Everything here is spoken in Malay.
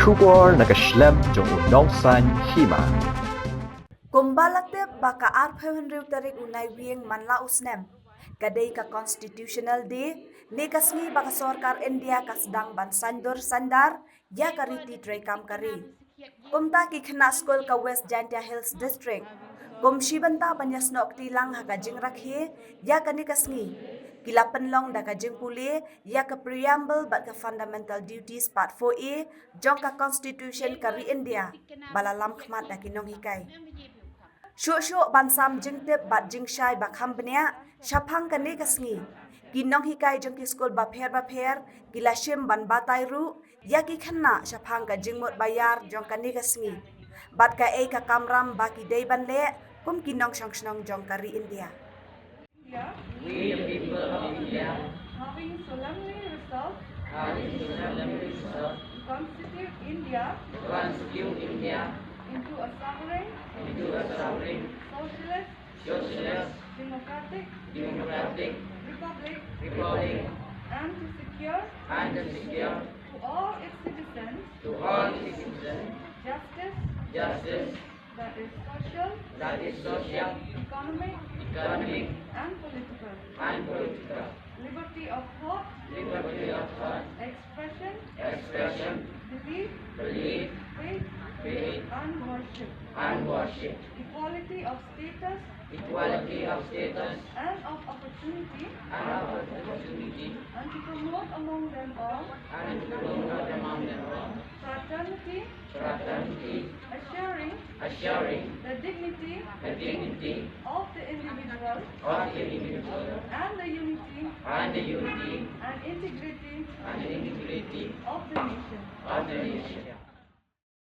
Shubor nakaslem jong unongsan hima. Kumbalakte baka arphewhenriu tarik unai wieng manla usnem. Kadai ka constitutional day, ne kasmi baka sorkar India kasdang ban sandur sandar, ya kariti trekam kari. Kumta ki khna school ka West Jantia Hills District. Kum shibanta banyasnok tilang haka jing rakhe, ya kani kasngi. Kila penlong da ka jing puli, ya ka preamble bat ka fundamental duties part 4A, jong ka constitution kari India, balalam khmat da kinong hikai. Syuk-syuk bansam jengtip bat jingshai bakham benya, syapang kane kasngi. Kinong hikai jeng ki skol bapher, kila shim ban batai ru, ya ki khanna syapang ka jingmut bayar jong kane kasngi. Bat ka ei ka kamram baki day ban le, kum kinong syong jong kari India. We the people of India, having solemnly resolved to constitute India constitute India into a sovereign, socialist, democratic republic, and to secure to all its citizens justice that is social, economic, and political, liberty of thought, expression, belief, faith, and worship, equality of status and of opportunity, and to promote among them all fraternity, assuring the dignity of the individual and the unity and integrity of the nation.